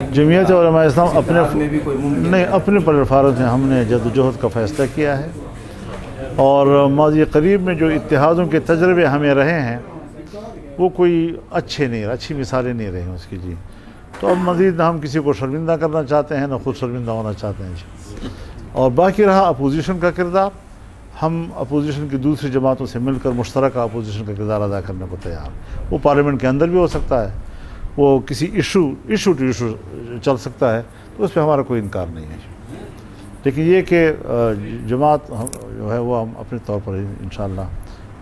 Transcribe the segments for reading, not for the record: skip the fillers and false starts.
जमीयत उलमा इस्लाम में भी कोई मुमकिन नहीं अपने प्लेटफार्म से हमने जद्दोजहद का फ़ैसला किया है और माज़ी करीब में जो इत्तेहादों के तजर्बे हमें रहे हैं वो कोई अच्छे नहीं रहे, अच्छी मिसालें नहीं रही उसकी जी। तो अब मज़ीद ना हम किसी को शर्मिंदा करना चाहते हैं ना खुद शर्मिंदा होना चाहते हैं जी। और बाकी रहा अपोजिशन का किरदार, हम अपोजिशन की दूसरी जमातों से मिलकर मुश्तरका अपोजिशन का किरदार अदा करने को तैयार। वो पार्लियामेंट के अंदर भी हो सकता है, वो किसी इशू टू इशू चल सकता है, तो उस पर हमारा कोई इनकार नहीं है। लेकिन ये कि जमात जो है वो हम अपने तौर पर इंशाअल्लाह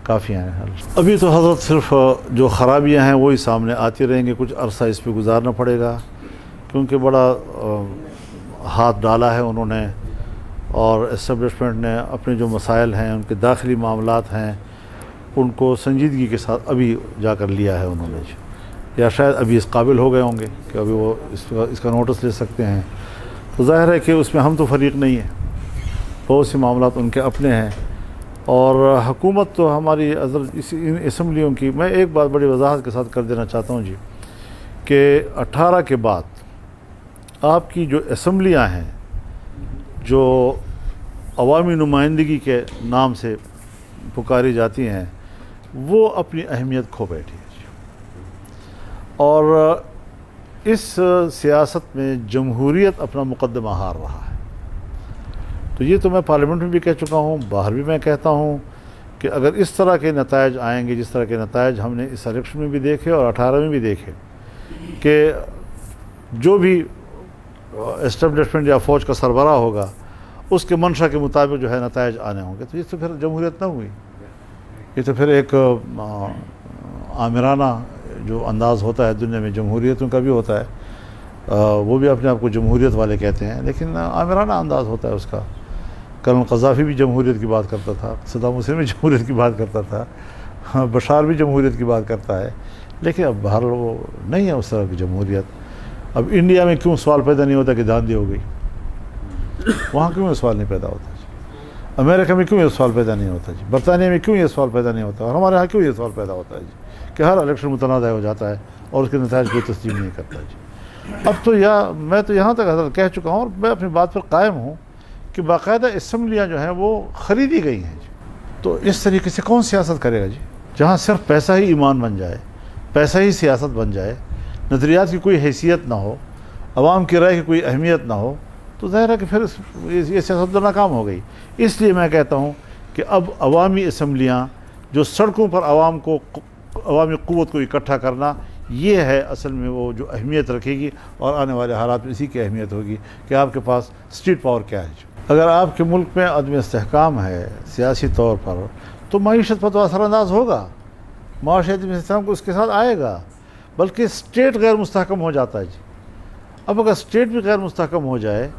काफ़ी हैं। अभी तो हज़रत सिर्फ जो ख़राबियाँ हैं वही सामने आती रहेंगी, कुछ अरसा इस पर गुजारना पड़ेगा क्योंकि बड़ा हाथ डाला है उन्होंने और इस्टेब्लिशमेंट ने अपने जो मसाइल हैं, उनके दाखिली मामलात हैं, उनको संजीदगी के साथ अभी जाकर लिया है उन्होंने, या शायद अभी इस काबिल हो गए होंगे कि अभी वो इसका नोटिस ले सकते हैं। तो ज़ाहिर है कि उसमें हम तो फ़रीक नहीं हैं, बहुत से मामलात उनके अपने हैं और हुकूमत तो हमारी इन असम्बलियों की। मैं एक बात बड़ी वजाहत के साथ कर देना चाहता हूँ जी कि 18 के बाद आपकी जो असम्बलियाँ हैं जो अवामी नुमाइंदगी के नाम से पुकारी जाती हैं वो अपनी अहमियत खो बैठी है और इस सियासत में जमहूरियत अपना मुकदमा हार रहा है। तो ये तो मैं पार्लियामेंट में भी कह चुका हूँ, बाहर भी मैं कहता हूँ कि अगर इस तरह के नतायज आएंगे जिस तरह के नतायज हमने इस इलेक्शन में भी देखे और 18 में भी देखे कि जो भी एस्टेब्लिशमेंट या फ़ौज का सरबराह होगा उसके मंशा के मुताबिक जो है नतायज आने होंगे, तो ये तो फिर जमहूरियत ना हुई, ये तो फिर एक आमिराना जो अंदाज़ होता है दुनिया में जमहूरियतों का भी होता है, वो भी अपने आप को जमहूरियत वाले कहते हैं, लेकिन आमिराना अंदाज़ होता है उसका। कर्नल क़ज़ाफ़ी भी जमहूरियत की बात करता था, सद्दाम हुसैन भी जमहूरियत की बात करता था, बशार भी जमहूरियत की बात करता है, लेकिन अब बाहर वो नहीं है उस तरह की जमहूरियत। अब इंडिया में क्यों सवाल पैदा नहीं होता कि धांधली हो गई, वहाँ क्यों ये सवाल नहीं पैदा होता जी? अमेरिका में क्यों ये सवाल पैदा नहीं होता जी? बरतानिया में क्यों ये सवाल पैदा नहीं होता? और हमारे यहाँ क्यों ये सवाल पैदा होता है जी कि हर इलेक्शन मुतनाज़ हो जाता है और उसके नतायज कोई तस्लीम नहीं करता जी? अब तो मैं तो यहाँ तक कह चुका हूँ और मैं अपनी बात पर कायम हूँ कि बाकायदा असम्बलियाँ जो हैं वो ख़रीदी गई हैं जी। तो इस तरीके से कौन सियासत करेगा जी? जहाँ सिर्फ पैसा ही ईमान बन जाए, पैसा ही सियासत बन जाए, नज़रियात की कोई हैसियत ना हो, आवाम की राय की कोई अहमियत ना हो, तो ज़ाहिर है कि फिर ये सियासत तो नाकाम हो गई। इसलिए मैं कहता हूँ कि अब अवामी असम्बलियाँ जो सड़कों पर अवामी क़ुव्वत को इकट्ठा करना, ये है असल में वो जो अहमियत रखेगी और आने वाले हालात में इसी की अहमियत होगी कि आपके पास स्ट्रीट पावर क्या है। अगर आपके मुल्क में अदम इस्तेहकाम है सियासी तौर पर तो मईशत पर तो असरानंदाज होगा, माशरती इस्तेहकाम को उसके साथ आएगा, बल्कि स्टेट गैर मुस्तहकम हो जाता है जी। अब अगर स्टेट भी गैर मुस्तहकम हो जाए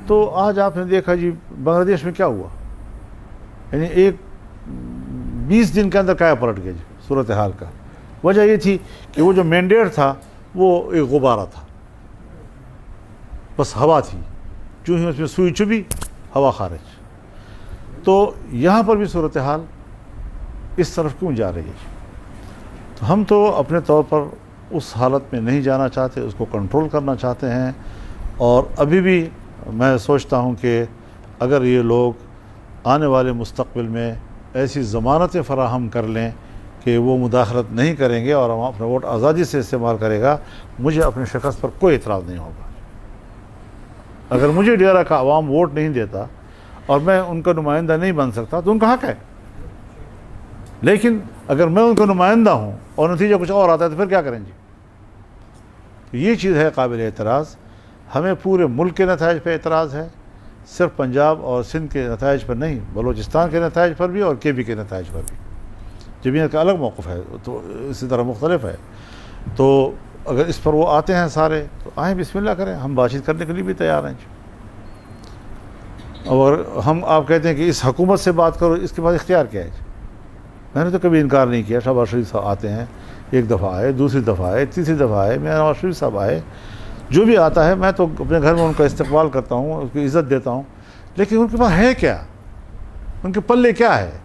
तो आज आपने देखा जी बांग्लादेश में क्या हुआ, यानी 20 दिन के अंदर काया पलट गया जी सूरत हाल का। वजह ये थी कि वो जो मैंडेट था वो एक गुब्बारा था, बस हवा थी, जो ही उसमें सुई चुभी हवा खारिज। तो यहाँ पर भी सूरत हाल इस तरफ क्यों जा रही है? तो हम तो अपने तौर पर उस हालत में नहीं जाना चाहते, उसको कंट्रोल करना चाहते हैं। और अभी भी मैं सोचता हूँ कि अगर ये लोग आने वाले मुस्तक़बिल में ऐसी ज़मानतें फ़राहम कर लें कि वो मुदाखलत नहीं करेंगे और हम अपना वोट आज़ादी से इस्तेमाल करेगा, मुझे अपनी शिकस्त पर कोई एतराज़ नहीं होगा। अगर मुझे डेरा का अवाम वोट नहीं देता और मैं उनका नुमाइंदा नहीं बन सकता तो उनका हक़ है, लेकिन अगर मैं उनका नुमाइंदा हूँ और नतीजा कुछ और आता है तो फिर क्या करेंगे? तो ये चीज़ है काबिल एतराज़। हमें पूरे मुल्क के नताइज पर एतराज़ है, सिर्फ पंजाब और सिंध के नताइज पर नहीं, बलूचिस्तान के नताइज पर भी और KB के नताइज पर भी। जमीयत का अलग मौक़िफ़ है तो इसी तरह मुख्तलिफ है। तो अगर इस पर वो आते हैं सारे तो आएँ, बिस्मिल्लाह करें, हम बातचीत करने के लिए भी तैयार हैं। और हम आप कहते हैं कि इस हुकूमत से बात करो, इसके बाद इख्तियार क्या है? मैंने तो कभी इनकार नहीं किया। शहबाज शरीफ साहब आते हैं, एक दफ़ा आए, दूसरी दफ़ा आए, तीसरी दफ़ा आए, मेरा नवाज शरीफ साहब आए, जो भी आता है मैं तो अपने घर में उनका इस्तकबाल करता हूँ, उसकी इज़्ज़त देता हूँ। लेकिन उनके पास है क्या, उनके पल्ले क्या है?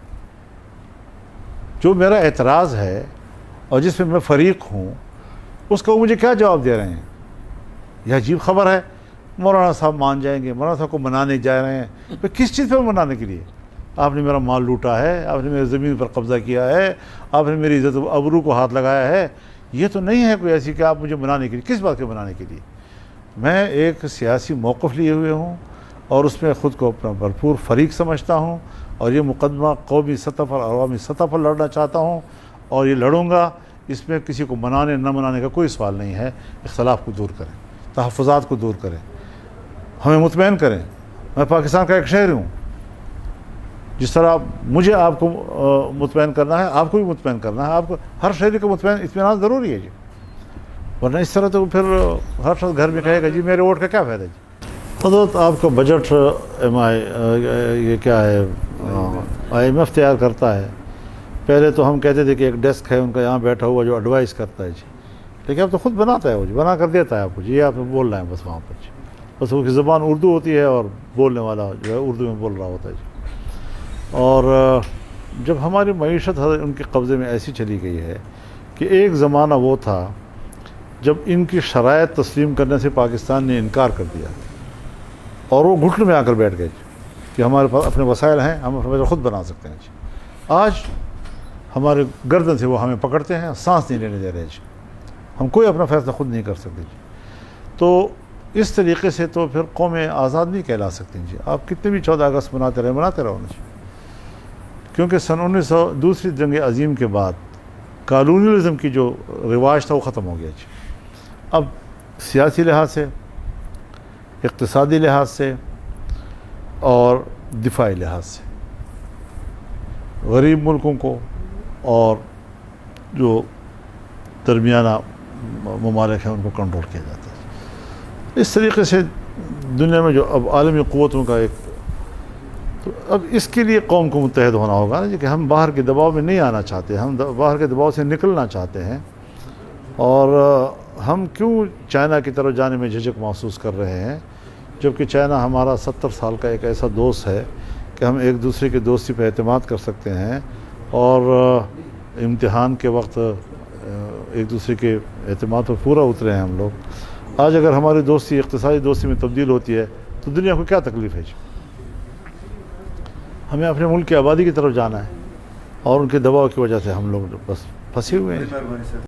जो मेरा एतराज़ है और जिसमें मैं फ़रीक हूँ उसका वो मुझे क्या जवाब दे रहे हैं? یہ عجیب خبر ہے، مولانا صاحب مان جائیں گے، مولانا صاحب کو منانے جا رہے ہیں، پھر کس چیز پہ منانے کے لیے؟ آپ نے میرا مال لوٹا ہے، آپ نے میری زمین پر قبضہ کیا ہے، آپ نے میری عزت و ابرو کو ہاتھ لگایا ہے، یہ تو نہیں ہے کوئی ایسی کہ آپ مجھے منانے کے لیے، کس بات کے منانے کے لیے؟ میں ایک سیاسی موقف لیے ہوئے ہوں اور اس میں خود کو اپنا بھرپور فریق سمجھتا ہوں، اور یہ مقدمہ قومی سطح پر، عوامی سطح پر لڑنا چاہتا ہوں، اور یہ لڑوں گا۔ اس میں کسی کو منانے نہ منانے کا کوئی سوال نہیں ہے۔ اختلاف کو دور کریں، تحفظات کو دور کریں، ہمیں مطمئن کریں۔ میں پاکستان کا ایک شہری ہوں، جس طرح مجھے آپ کو مطمئن کرنا ہے، آپ کو بھی مطمئن کرنا ہے۔ آپ کو ہر شہری کو اطمینان ضروری ہے جی، ورنہ اس طرح تو پھر ہر شخص گھر میں کہے گا جی میرے ووٹ کا کیا فائدہ جی۔ حضرت آپ کا بجٹ یہ کیا ہے IMF تیار کرتا ہے۔ پہلے تو ہم کہتے تھے کہ ایک ڈیسک ہے ان کا یہاں بیٹھا ہوا جو ایڈوائز کرتا ہے جی، لیکن اب تو خود بناتا ہے وہ جی، بنا کر دیتا ہے آپ کو جی، آپ بول رہے ہیں بس وہاں پر جی، بس اس کی زبان اردو ہوتی ہے اور بولنے والا جو ہے اردو میں بول رہا ہوتا ہے جی۔ اور جب ہماری معیشت ان کے قبضے میں ایسی چلی گئی ہے کہ ایک زمانہ وہ تھا جب ان کی شرائط تسلیم کرنے سے پاکستان نے انکار کر دیا اور وہ گھٹن میں آ کر بیٹھ گئے کہ ہمارے پاس اپنے وسائل ہیں، ہم اپنے خود بنا سکتے ہیں جی۔ آج ہمارے گردن سے وہ ہمیں پکڑتے ہیں، سانس نہیں لینے دے رہے جی، ہم کوئی اپنا فیصلہ خود نہیں کر سکتے جی۔ تو اس طریقے سے تو پھر قومیں آزاد نہیں کہلا سکتی جی۔ آپ کتنے بھی 14 اگست مناتے رہو جی، کیونکہ سن 1900 دوسری جنگ عظیم کے بعد کالونیلزم کی جو رواج تھا وہ ختم ہو گیا جی۔ اب سیاسی لحاظ سے، اقتصادی لحاظ سے اور دفاعی لحاظ سے غریب ملکوں کو اور جو درمیانہ ممالک ہیں ان کو کنٹرول کیا جاتا ہے۔ اس طریقے سے دنیا میں جو اب عالمی قوتوں کا ایک، تو اب اس کے لیے قوم کو متحد ہونا ہوگا نا جی، کہ ہم باہر کے دباؤ میں نہیں آنا چاہتے، ہم باہر کے دباؤ سے نکلنا چاہتے ہیں۔ اور ہم کیوں چائنا کی طرف جانے میں جھجک محسوس کر رہے ہیں، جبکہ چائنا ہمارا 70 سال کا ایک ایسا دوست ہے کہ ہم ایک دوسرے کی دوستی پہ اعتماد کر سکتے ہیں، اور امتحان کے وقت ایک دوسرے کے اعتماد پر پورا اترے ہیں ہم لوگ۔ آج اگر ہماری دوستی اقتصادی دوستی میں تبدیل ہوتی ہے تو دنیا کو کیا تکلیف ہے جی؟ ہمیں اپنے ملک کی آبادی کی طرف جانا ہے، اور ان کے دباؤ کی وجہ سے ہم لوگ بس پھنسے ہوئے ہیں۔